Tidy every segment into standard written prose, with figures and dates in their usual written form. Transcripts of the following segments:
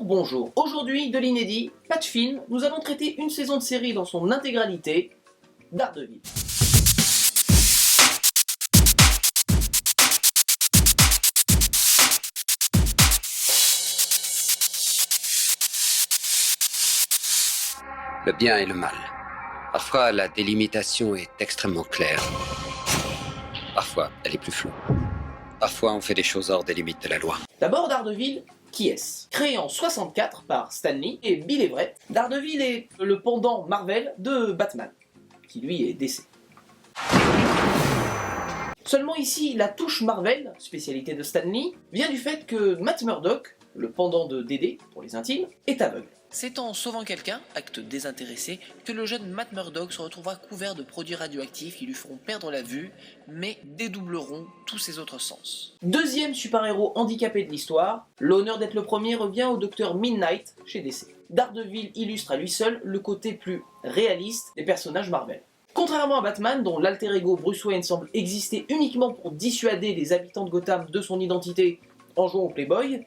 Bonjour. Aujourd'hui, de l'inédit, pas de film, nous allons traiter une saison de série dans son intégralité, Daredevil. Le bien et le mal. Parfois, la délimitation est extrêmement claire. Parfois, elle est plus floue. Parfois, on fait des choses hors des limites de la loi. D'abord, Daredevil, qui est-ce? Créé en 64 par Stan Lee et Bill Everett, Daredevil est le pendant Marvel de Batman, qui lui est DC. Seulement ici, la touche Marvel, spécialité de Stan Lee, vient du fait que Matt Murdock, le pendant de Dédé, pour les intimes, est aveugle. C'est en sauvant quelqu'un, acte désintéressé, que le jeune Matt Murdock se retrouvera couvert de produits radioactifs qui lui feront perdre la vue, mais dédoubleront tous ses autres sens. Deuxième super-héros handicapé de l'histoire, l'honneur d'être le premier revient au Dr Midnight chez DC. Daredevil illustre à lui seul le côté plus réaliste des personnages Marvel. Contrairement à Batman, dont l'alter ego Bruce Wayne semble exister uniquement pour dissuader les habitants de Gotham de son identité en jouant au Playboy,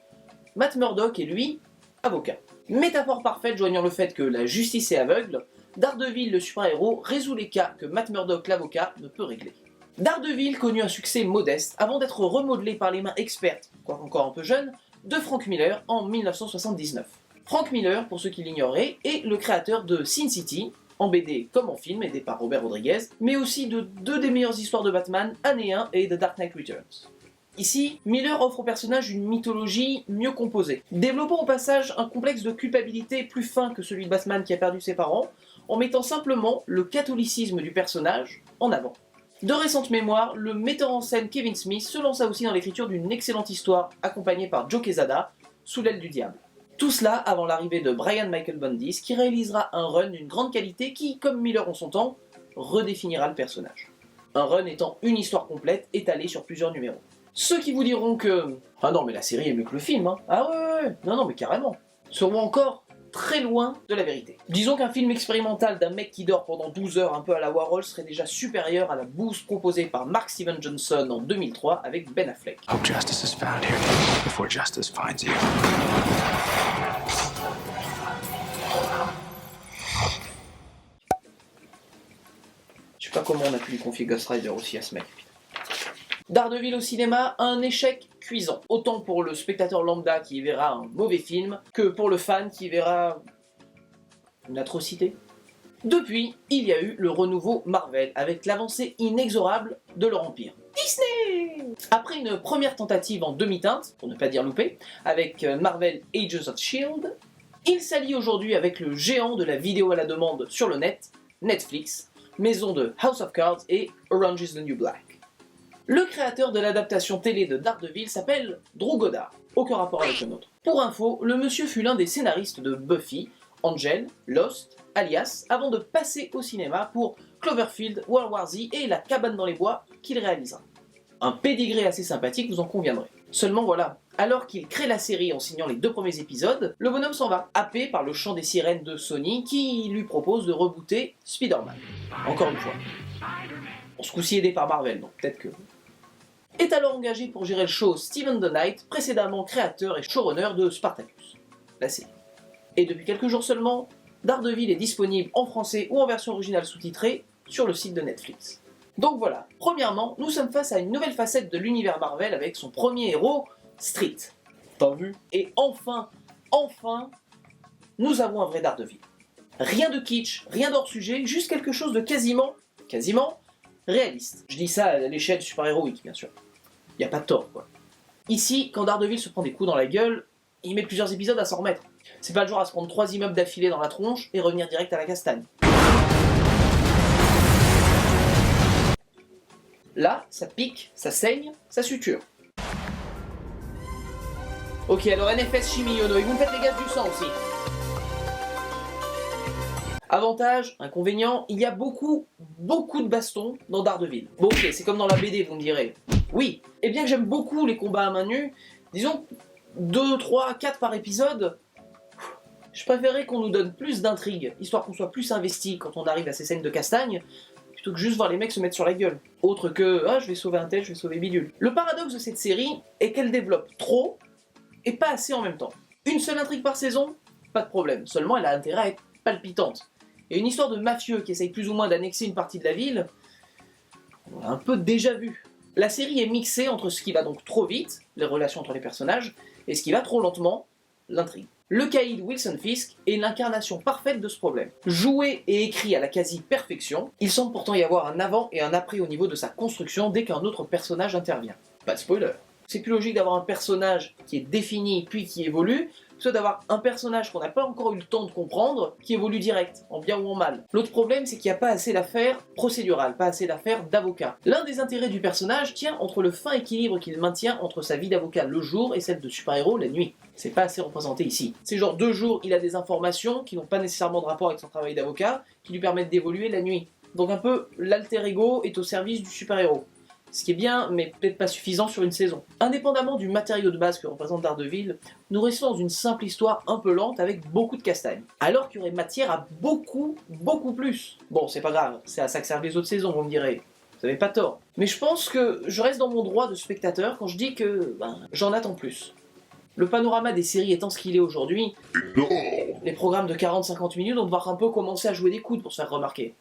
Matt Murdock est lui, avocat. Métaphore parfaite joignant le fait que la justice est aveugle, Daredevil le super-héros résout les cas que Matt Murdock l'avocat ne peut régler. Daredevil connut un succès modeste avant d'être remodelé par les mains expertes, quoique encore un peu jeune, de Frank Miller en 1979. Frank Miller, pour ceux qui l'ignoreraient, est le créateur de Sin City, en BD comme en film, aidé par Robert Rodriguez, mais aussi de deux des meilleures histoires de Batman, Année 1 et The Dark Knight Returns. Ici, Miller offre au personnage une mythologie mieux composée, développant au passage un complexe de culpabilité plus fin que celui de Batman qui a perdu ses parents, en mettant simplement le catholicisme du personnage en avant. De récente mémoire, le metteur en scène Kevin Smith se lança aussi dans l'écriture d'une excellente histoire accompagnée par Joe Quesada, Sous l'aile du diable. Tout cela avant l'arrivée de Brian Michael Bendis qui réalisera un run d'une grande qualité qui, comme Miller en son temps, redéfinira le personnage. Un run étant une histoire complète étalée sur plusieurs numéros. Ceux qui vous diront que « Ah non mais la série est mieux que le film, hein. Ah ouais, non mais carrément » seront encore très loin de la vérité. Disons qu'un film expérimental d'un mec qui dort pendant 12 heures un peu à la Warhol serait déjà supérieur à la bouse proposée par Mark Steven Johnson en 2003 avec Ben Affleck. Hope justice is found here before justice finds you. Je sais pas comment on a pu lui confier Ghost Rider aussi à ce mec. Daredevil au cinéma, un échec cuisant. Autant pour le spectateur lambda qui verra un mauvais film, que pour le fan qui verra une atrocité. Depuis, il y a eu le renouveau Marvel, avec l'avancée inexorable de leur empire. Disney! Après une première tentative en demi-teinte, pour ne pas dire loupée, avec Marvel Agents of S.H.I.E.L.D., il s'allie aujourd'hui avec le géant de la vidéo à la demande sur le net, Netflix, maison de House of Cards et Orange is the New Black. Le créateur de l'adaptation télé de Daredevil s'appelle Drew Goddard, aucun rapport avec le nôtre. Pour info, le monsieur fut l'un des scénaristes de Buffy, Angel, Lost, Alias, avant de passer au cinéma pour Cloverfield, World War Z et La cabane dans les bois qu'il réalisera. Un pédigré assez sympathique, vous en conviendrez. Seulement voilà, alors qu'il crée la série en signant les 2 premiers épisodes, le bonhomme s'en va, happé par le chant des sirènes de Sony qui lui propose de rebooter Spider-Man. Encore une fois. On se coup-ci aidé par Marvel, donc peut-être que... Est alors engagé pour gérer le show Steven the Knight, précédemment créateur et showrunner de Spartacus, la série. Et depuis quelques jours seulement, Daredevil est disponible en français ou en version originale sous-titrée sur le site de Netflix. Donc voilà, premièrement, nous sommes face à une nouvelle facette de l'univers Marvel avec son premier héros, Street. T'as vu? Et enfin, nous avons un vrai Daredevil. Rien de kitsch, rien d'hors sujet, juste quelque chose de quasiment réaliste. Je dis ça à l'échelle super-héroïque, bien sûr. Y a pas de tort, quoi. Ici, quand Daredevil se prend des coups dans la gueule, il met plusieurs épisodes à s'en remettre. C'est pas le genre à se prendre 3 immeubles d'affilée dans la tronche et revenir direct à la castagne. Là, ça pique, ça saigne, ça suture. Ok, alors NFS Shimiyono, et vous me faites les gaz du sang aussi. Avantage, inconvénient, il y a beaucoup de bastons dans Daredevil. Bon ok, c'est comme dans la BD, vous me direz. Oui, et bien que j'aime beaucoup les combats à main nue, disons 2, 3, 4 par épisode, je préférerais qu'on nous donne plus d'intrigue, histoire qu'on soit plus investi quand on arrive à ces scènes de castagne, plutôt que juste voir les mecs se mettre sur la gueule. Autre que, ah je vais sauver un tel, je vais sauver bidule. Le paradoxe de cette série est qu'elle développe trop, et pas assez en même temps. Une seule intrigue par saison, pas de problème, seulement elle a intérêt à être palpitante. Et une histoire de mafieux qui essaye plus ou moins d'annexer une partie de la ville, on l'a un peu déjà vu. La série est mixée entre ce qui va donc trop vite, les relations entre les personnages, et ce qui va trop lentement, l'intrigue. Le caïd Wilson Fisk est l'incarnation parfaite de ce problème. Joué et écrit à la quasi-perfection, il semble pourtant y avoir un avant et un après au niveau de sa construction dès qu'un autre personnage intervient. Pas de spoiler. C'est plus logique d'avoir un personnage qui est défini puis qui évolue, plutôt d'avoir un personnage qu'on n'a pas encore eu le temps de comprendre, qui évolue direct, en bien ou en mal. L'autre problème, c'est qu'il n'y a pas assez d'affaires procédurales, pas assez d'affaires d'avocat. L'un des intérêts du personnage tient entre le fin équilibre qu'il maintient entre sa vie d'avocat le jour et celle de super-héros la nuit. C'est pas assez représenté ici. C'est genre 2 jours, il a des informations qui n'ont pas nécessairement de rapport avec son travail d'avocat, qui lui permettent d'évoluer la nuit. Donc un peu, l'alter ego est au service du super-héros. Ce qui est bien, mais peut-être pas suffisant sur une saison. Indépendamment du matériau de base que représente Daredevil, nous restons dans une simple histoire un peu lente avec beaucoup de castagnes. Alors qu'il y aurait matière à beaucoup plus. Bon, c'est pas grave, c'est à ça que servent les autres saisons, vous me direz. Vous avez pas tort. Mais je pense que je reste dans mon droit de spectateur quand je dis que j'en attends plus. Le panorama des séries étant ce qu'il est aujourd'hui, les programmes de 40-50 minutes vont devoir un peu commencer à jouer des coudes pour se faire remarquer.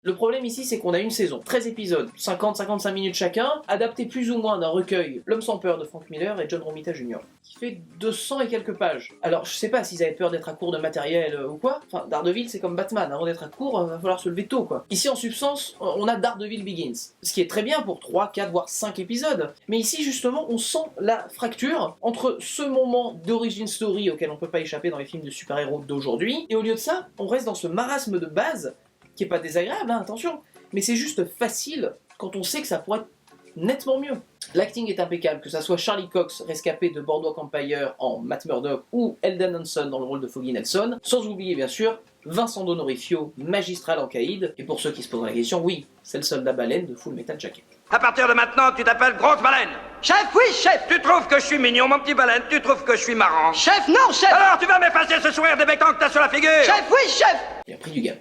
Le problème ici, c'est qu'on a une saison, 13 épisodes, 50-55 minutes chacun, adaptés plus ou moins d'un recueil L'Homme sans peur de Frank Miller et John Romita Jr., qui fait 200 et quelques pages. Alors, je sais pas s'ils avaient peur d'être à court de matériel ou quoi, enfin, Daredevil c'est comme Batman, avant d'être à court, va falloir se lever tôt quoi. Ici, en substance, on a Daredevil Begins, ce qui est très bien pour 3, 4, voire 5 épisodes, mais ici, justement, on sent la fracture entre ce moment d'origin story auquel on peut pas échapper dans les films de super-héros d'aujourd'hui, et au lieu de ça, on reste dans ce marasme de base, qui est pas désagréable, hein, attention, mais c'est juste facile quand on sait que ça pourrait être nettement mieux. L'acting est impeccable, que ça soit Charlie Cox, rescapé de Boardwalk Empire en Matt Murdock, ou Eldon Hanson dans le rôle de Foggy Nelson, sans oublier bien sûr Vincent D'Onofrio, magistral en caïd, et pour ceux qui se posent la question, oui, c'est le soldat baleine de Full Metal Jacket. À partir de maintenant, tu t'appelles Grosse Baleine. Chef, oui, chef. Tu trouves que je suis mignon, mon petit baleine? Tu trouves que je suis marrant? Chef, non, chef. Alors, tu vas m'effacer ce sourire débectant que t'as sur la figure? Chef, oui, chef. Il a pris du gamme.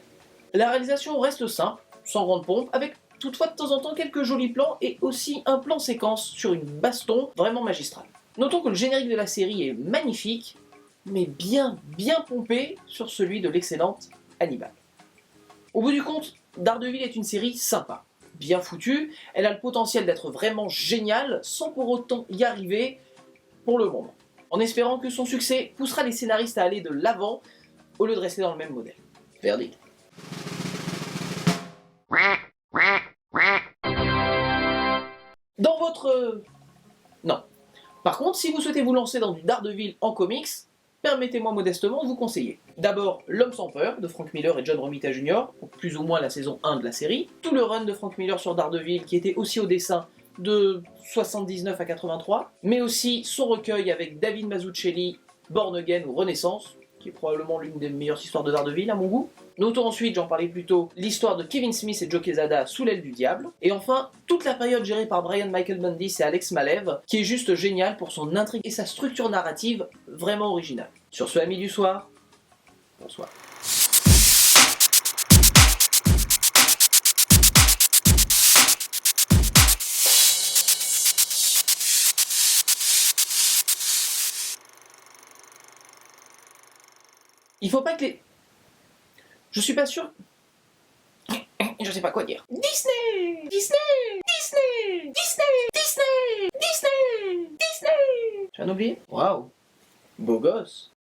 La réalisation reste simple, sans grande pompe, avec toutefois de temps en temps quelques jolis plans et aussi un plan séquence sur une baston vraiment magistrale. Notons que le générique de la série est magnifique, mais bien pompé sur celui de l'excellente Hannibal. Au bout du compte, Daredevil est une série sympa, bien foutue, elle a le potentiel d'être vraiment géniale sans pour autant y arriver pour le moment, en espérant que son succès poussera les scénaristes à aller de l'avant au lieu de rester dans le même modèle. Verdict. Dans votre... Non. Par contre, si vous souhaitez vous lancer dans du Daredevil en comics, permettez-moi modestement de vous conseiller. D'abord, L'Homme sans peur, de Frank Miller et John Romita Jr., pour plus ou moins la saison 1 de la série. Tout le run de Frank Miller sur Daredevil, qui était aussi au dessin de 79 à 83, mais aussi son recueil avec David Mazzucchelli, Born Again ou Renaissance, qui est probablement l'une des meilleures histoires de Daredevil à mon goût. Notons ensuite, j'en parlais plus tôt, l'histoire de Kevin Smith et Joe Quesada sous l'aile du diable. Et enfin, toute la période gérée par Brian Michael Bendis et Alex Maleev, qui est juste génial pour son intrigue et sa structure narrative vraiment originale. Sur ce, amis du soir, bonsoir. Il faut pas que les... Je suis pas sûr... Je sais pas quoi dire. Disney! Disney! Disney! Disney! Disney! Disney! Disney! J'ai rien oublié? Waouh! Beau gosse!